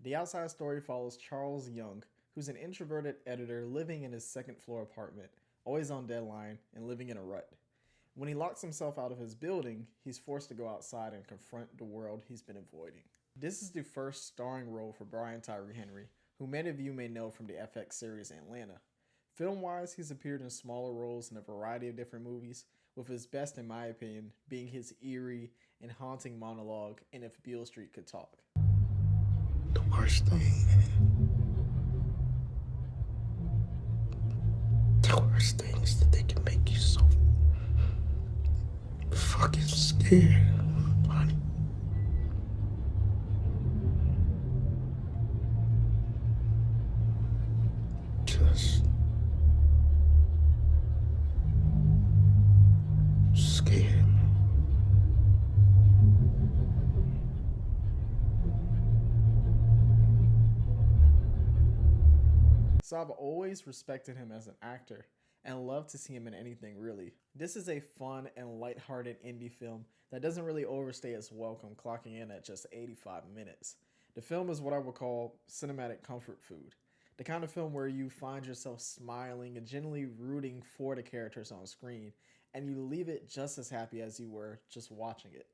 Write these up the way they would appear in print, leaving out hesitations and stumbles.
The Outside Story follows Charles Young, who's an introverted editor living in his second floor apartment, always on deadline and living in a rut. When he locks himself out of his building, he's forced to go outside and confront the world he's been avoiding. This is the first starring role for Brian Tyree Henry, who many of you may know from the FX series Atlanta. Film-wise, he's appeared in smaller roles in a variety of different movies, with his best, in my opinion, being his eerie and haunting monologue in If Beale Street Could Talk. The worst thing. The worst thing is that they can make you so fucking scared, honey. Just scared. So I've always respected him as an actor and love to see him in anything really. This is a fun and lighthearted indie film that doesn't really overstay its welcome, clocking in at just 85 minutes. The film is what I would call cinematic comfort food. The kind of film where you find yourself smiling and genuinely rooting for the characters on screen, and you leave it just as happy as you were just watching it.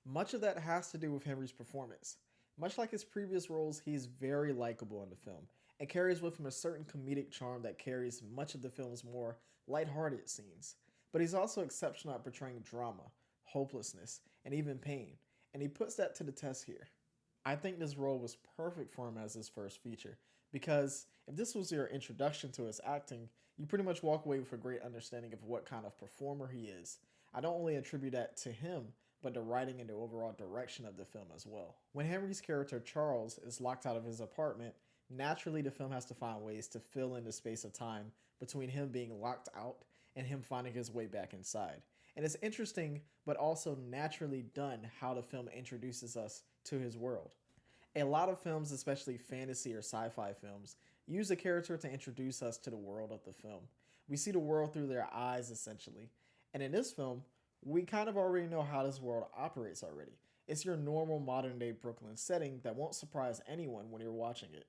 Much of that has to do with Henry's performance. Much like his previous roles, he's very likable in the film and carries with him a certain comedic charm that carries much of the film's more lighthearted scenes. But he's also exceptional at portraying drama, hopelessness, and even pain, and he puts that to the test here. I think this role was perfect for him as his first feature, because if this was your introduction to his acting, you pretty much walk away with a great understanding of what kind of performer he is. I don't only attribute that to him, but the writing and the overall direction of the film as well. When Henry's character Charles is locked out of his apartment, naturally the film has to find ways to fill in the space of time between him being locked out and him finding his way back inside. And it's interesting, but also naturally done how the film introduces us to his world. A lot of films, especially fantasy or sci-fi films, use a character to introduce us to the world of the film. We see the world through their eyes, essentially. And in this film, we kind of already know how this world operates already. It's your normal modern day Brooklyn setting that won't surprise anyone when you're watching it.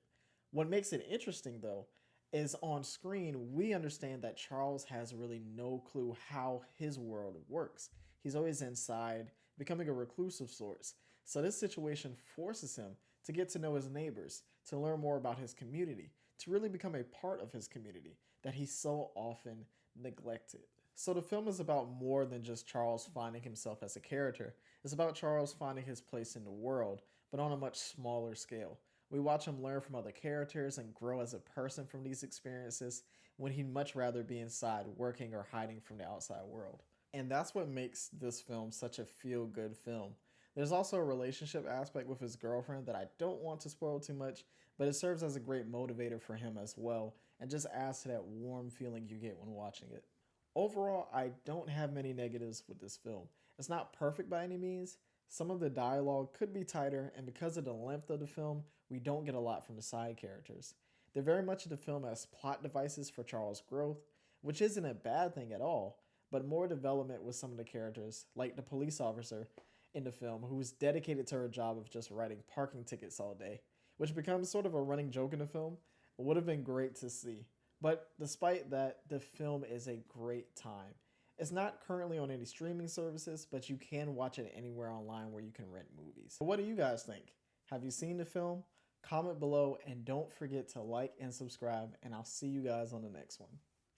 What makes it interesting, though, is on screen, we understand that Charles has really no clue how his world works. He's always inside, becoming a recluse of sorts. So this situation forces him to get to know his neighbors, to learn more about his community, to really become a part of his community that he so often neglected. So the film is about more than just Charles finding himself as a character. It's about Charles finding his place in the world, but on a much smaller scale. We watch him learn from other characters and grow as a person from these experiences when he'd much rather be inside working or hiding from the outside world. And that's what makes this film such a feel-good film. There's also a relationship aspect with his girlfriend that I don't want to spoil too much, but it serves as a great motivator for him as well, and just adds to that warm feeling you get when watching it. Overall, I don't have many negatives with this film. It's not perfect by any means. Some of the dialogue could be tighter, and because of the length of the film, we don't get a lot from the side characters. They're very much in the film as plot devices for Charles' growth, which isn't a bad thing at all, but more development with some of the characters, like the police officer in the film who is dedicated to her job of just writing parking tickets all day, which becomes sort of a running joke in the film. It would have been great to see. But despite that, the film is a great time. It's not currently on any streaming services, but you can watch it anywhere online where you can rent movies. So what do you guys think? Have you seen the film? Comment below and don't forget to like and subscribe, and I'll see you guys on the next one.